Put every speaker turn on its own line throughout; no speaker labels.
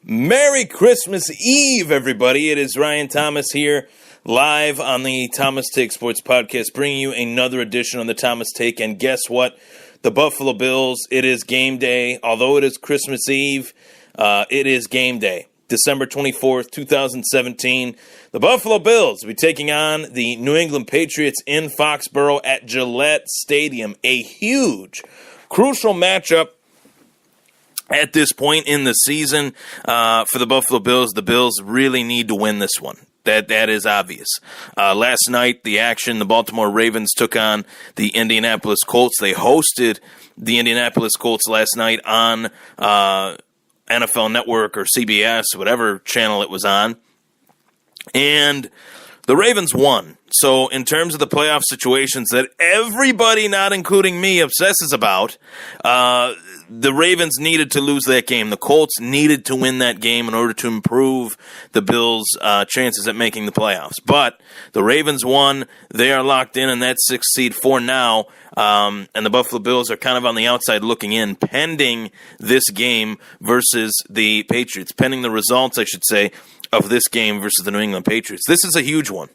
Merry Christmas Eve, everybody. It is Ryan Thomas here, live on the Thomas Take Sports Podcast, bringing you another edition on the Thomas Take. And guess what? The Buffalo Bills, it is game day. Although it is Christmas Eve, it is game day. December 24th, 2017. The Buffalo Bills will be taking on the New England Patriots in Foxborough at Gillette Stadium. A huge, crucial matchup at this point in the season for the Buffalo Bills. The Bills really need to win this one. That is obvious. Last night, the action, the Baltimore Ravens took on the Indianapolis Colts. They hosted the Indianapolis Colts last night on NFL Network or CBS, whatever channel it was on. And the Ravens won. So in terms of the playoff situations that everybody, not including me, obsesses about, the Ravens needed to lose that game. The Colts needed to win that game in order to improve the Bills' chances at making the playoffs. But the Ravens won. They are locked in that 6th seed for now. And the Buffalo Bills are kind of on the outside looking in, pending this game versus the Patriots, pending the results, I should say, of this game versus the New England Patriots. This is a huge one.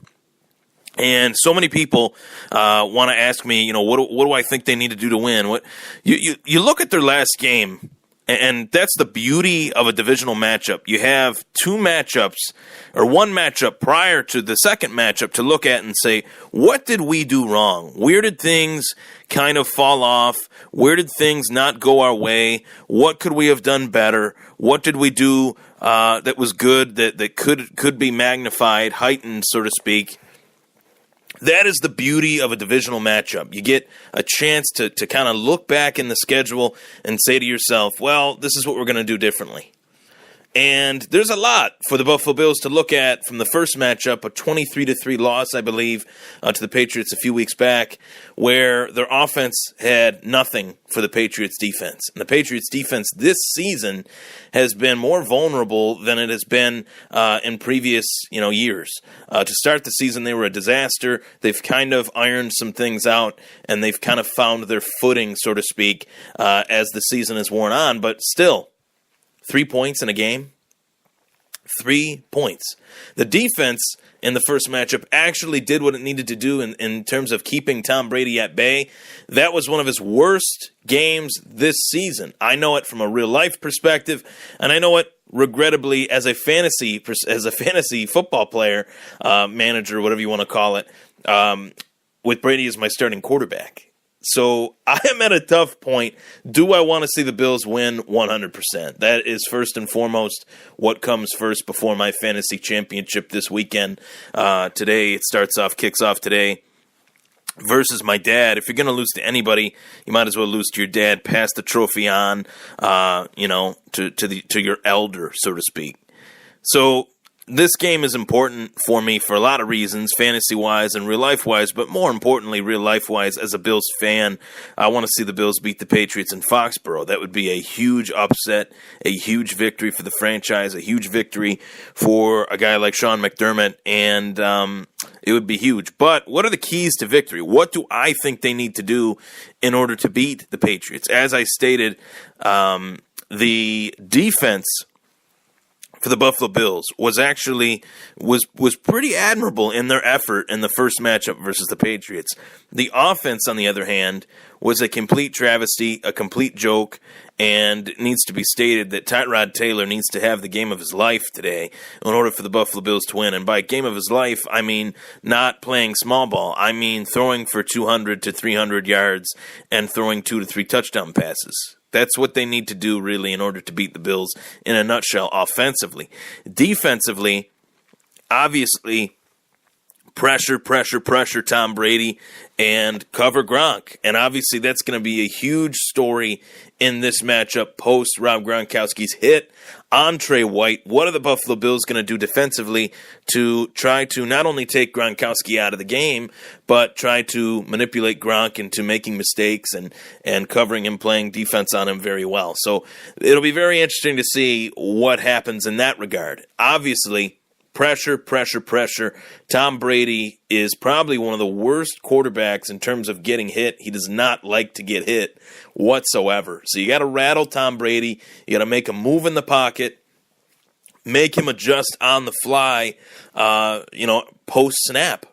And so many people want to ask me, what do I think they need to do to win? What you look at their last game, and that's the beauty of a divisional matchup. You have two matchups, or one matchup prior to the second matchup to look at and say, what did we do wrong? Where did things kind of fall off? Where did things not go our way? What could we have done better? What did we do that was good, that could be magnified, heightened, so to speak? That is the beauty of a divisional matchup. You get a chance to kind of look back in the schedule and say to yourself, well, this is what we're going to do differently. And there's a lot for the Buffalo Bills to look at from the first matchup, a 23-3 loss, I believe, to the Patriots a few weeks back, where their offense had nothing for the Patriots defense. And the Patriots defense this season has been more vulnerable than it has been in previous years. To start the season, they were a disaster. They've kind of ironed some things out, and they've kind of found their footing, so to speak, as the season has worn on. But still, 3 points in a game. 3 points. The defense in the first matchup actually did what it needed to do in terms of keeping Tom Brady at bay. That was one of his worst games this season. I know it from a real-life perspective, and I know it regrettably as a fantasy football player, manager, whatever you want to call it, with Brady as my starting quarterback. So I am at a tough point. Do I want to see the Bills win 100%? That is first and foremost what comes first before my fantasy championship this weekend. Today, kicks off today versus my dad. If you're going to lose to anybody, you might as well lose to your dad. Pass the trophy on, to your elder, so to speak. So this game is important for me for a lot of reasons, fantasy-wise and real-life-wise, but more importantly, real-life-wise, as a Bills fan, I want to see the Bills beat the Patriots in Foxborough. That would be a huge upset, a huge victory for the franchise, a huge victory for a guy like Sean McDermott, and it would be huge. But what are the keys to victory? What do I think they need to do in order to beat the Patriots? As I stated, the defense for the Buffalo Bills was pretty admirable in their effort in the first matchup versus the Patriots. The offense, on the other hand, was a complete travesty, a complete joke, and it needs to be stated that Tyrod Taylor needs to have the game of his life today in order for the Buffalo Bills to win. And by game of his life, I mean not playing small ball. I mean throwing for 200 to 300 yards and throwing 2 to 3 touchdown passes. That's what they need to do, really, in order to beat the Bills in a nutshell offensively. Defensively, obviously, pressure Tom Brady and cover Gronk. And obviously that's going to be a huge story in this matchup post Rob Gronkowski's hit on Trey White. What are the Buffalo Bills going to do defensively to try to not only take Gronkowski out of the game, but try to manipulate Gronk into making mistakes and covering him, playing defense on him very well. So it'll be very interesting to see what happens in that regard. Obviously, pressure. Tom Brady is probably one of the worst quarterbacks in terms of getting hit. He does not like to get hit whatsoever. So you got to rattle Tom Brady. You got to make him move in the pocket. make him adjust on the fly, post-snap.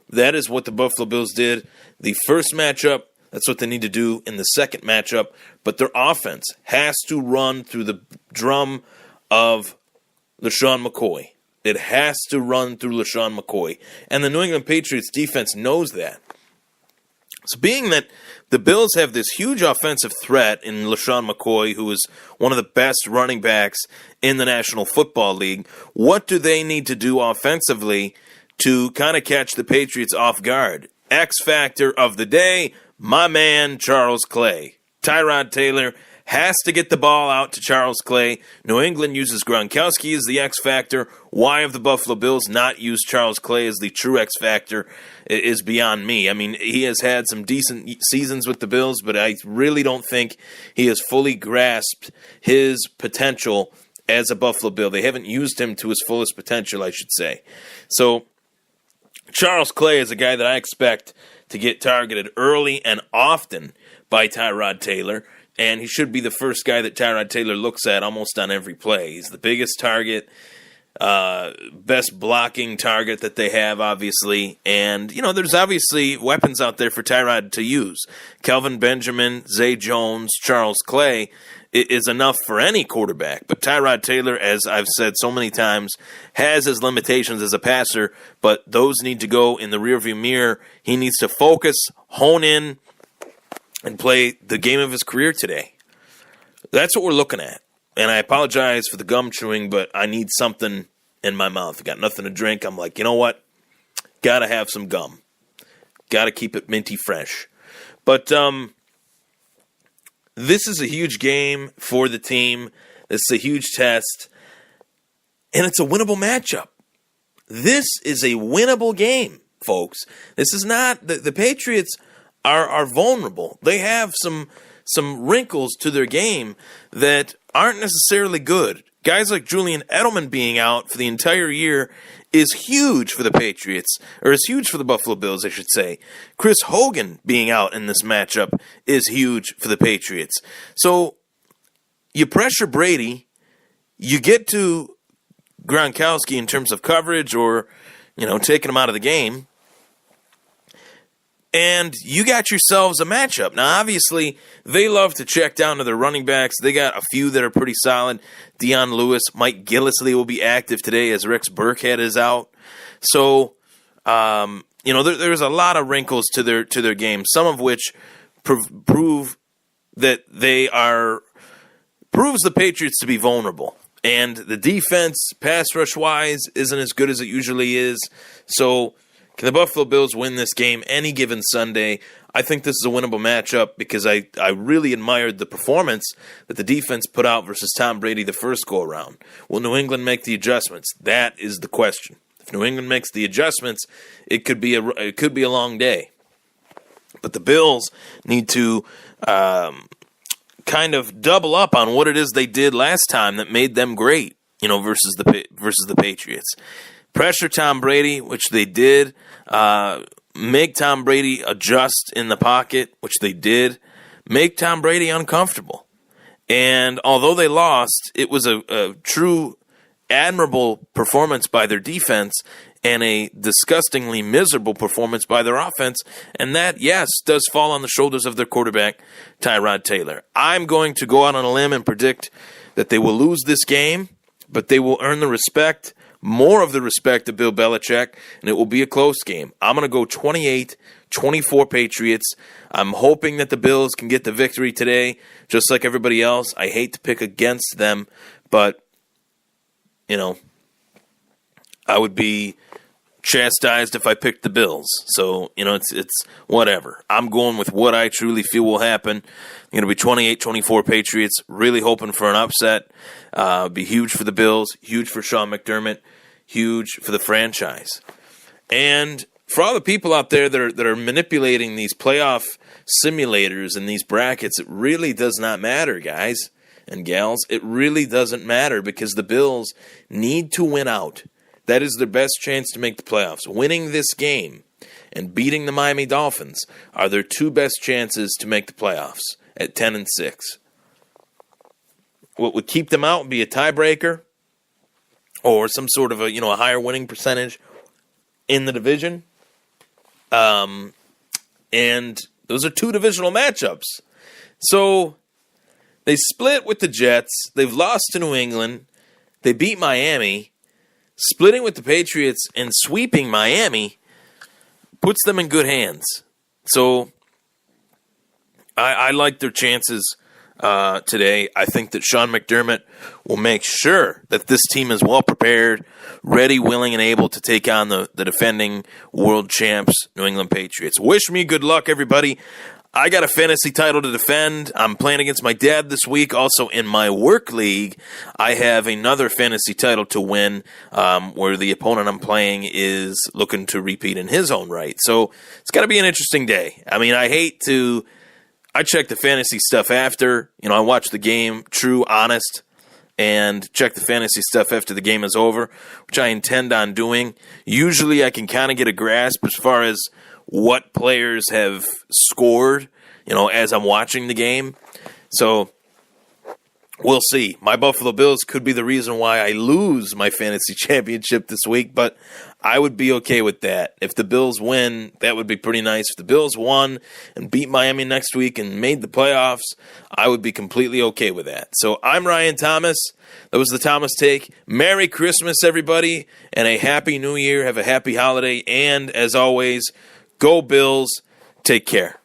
That is what the Buffalo Bills did the first matchup. That's what they need to do in the second matchup. But their offense has to run through the drum of LaShawn McCoy. It has to run through LaShawn McCoy. And the New England Patriots defense knows that. So being that the Bills have this huge offensive threat in LaShawn McCoy, who is one of the best running backs in the National Football League, what do they need to do offensively to kind of catch the Patriots off guard? X factor of the day, my man Charles Clay. Tyrod Taylor has to get the ball out to Charles Clay. New England uses Gronkowski as the X factor. Why have the Buffalo Bills not used Charles Clay as the true X factor is beyond me. I mean, he has had some decent seasons with the Bills, but I really don't think he has fully grasped his potential as a Buffalo Bill. They haven't used him to his fullest potential, I should say. So Charles Clay is a guy that I expect to get targeted early and often by Tyrod Taylor. And he should be the first guy that Tyrod Taylor looks at almost on every play. He's the biggest target, best blocking target that they have, obviously. And, there's obviously weapons out there for Tyrod to use. Kelvin Benjamin, Zay Jones, Charles Clay is enough for any quarterback. But Tyrod Taylor, as I've said so many times, has his limitations as a passer, but those need to go in the rearview mirror. He needs to focus, hone in, and play the game of his career today. That's what we're looking at. And I apologize for the gum chewing, but I need something in my mouth. I got nothing to drink. I'm like, you know what? Got to have some gum. Got to keep it minty fresh. But this is a huge game for the team. This is a huge test. And it's a winnable matchup. This is a winnable game, folks. This is not the Patriots are vulnerable. They have some wrinkles to their game that aren't necessarily good. Guys like Julian Edelman being out for the entire year is huge for the Patriots, or is huge for the Buffalo Bills, I should say. Chris Hogan being out in this matchup is huge for the Patriots. So you pressure Brady, you get to Gronkowski in terms of coverage or, taking him out of the game, and you got yourselves a matchup. Now, obviously, they love to check down to their running backs. They got a few that are pretty solid. Deion Lewis, Mike Gillislee will be active today as Rex Burkhead is out. So, there's a lot of wrinkles to their game, some of which prove that proves the Patriots to be vulnerable. And the defense, pass rush-wise, isn't as good as it usually is. So, can the Buffalo Bills win this game any given Sunday? I think this is a winnable matchup because I really admired the performance that the defense put out versus Tom Brady the first go-around. Will New England make the adjustments? That is the question. If New England makes the adjustments, it could be a long day. But the Bills need to kind of double up on what it is they did last time that made them great, versus the Patriots. Pressure Tom Brady, which they did. Make Tom Brady adjust in the pocket, which they did. Make Tom Brady uncomfortable. And although they lost, it was a true admirable performance by their defense and a disgustingly miserable performance by their offense. And that, yes, does fall on the shoulders of their quarterback, Tyrod Taylor. I'm going to go out on a limb and predict that they will lose this game, but they will earn the respect, more of the respect of Bill Belichick, and it will be a close game. I'm going to go 28-24 Patriots. I'm hoping that the Bills can get the victory today, just like everybody else. I hate to pick against them, but, I would be chastised if I picked the Bills. So, it's whatever. I'm going with what I truly feel will happen. Going to be 28-24 Patriots. Really hoping for an upset. Be huge for the Bills. Huge for Sean McDermott. Huge for the franchise. And for all the people out there that are manipulating these playoff simulators and these brackets, it really does not matter, guys and gals. It really doesn't matter because the Bills need to win out. That is their best chance to make the playoffs. Winning this game and beating the Miami Dolphins are their two best chances to make the playoffs at 10-6. What would keep them out would be a tiebreaker, or some sort of a higher winning percentage in the division. And those are two divisional matchups. So they split with the Jets. They've lost to New England. They beat Miami. Splitting with the Patriots and sweeping Miami puts them in good hands. So I like their chances today. I think that Sean McDermott will make sure that this team is well prepared, ready, willing, and able to take on the defending world champs, New England Patriots. Wish me good luck, everybody. I got a fantasy title to defend. I'm playing against my dad this week. Also, in my work league, I have another fantasy title to win where the opponent I'm playing is looking to repeat in his own right. So it's got to be an interesting day. I mean, I check the fantasy stuff after. I watch the game, true, honest, and check the fantasy stuff after the game is over, which I intend on doing. Usually I can kind of get a grasp as far as what players have scored, as I'm watching the game. So we'll see. My Buffalo Bills could be the reason why I lose my fantasy championship this week, but I would be okay with that. If the Bills win, that would be pretty nice. If the Bills won and beat Miami next week and made the playoffs, I would be completely okay with that. So I'm Ryan Thomas. That was the Thomas Take. Merry Christmas, everybody, and a Happy New Year. Have a happy holiday, and as always, go Bills. Take care.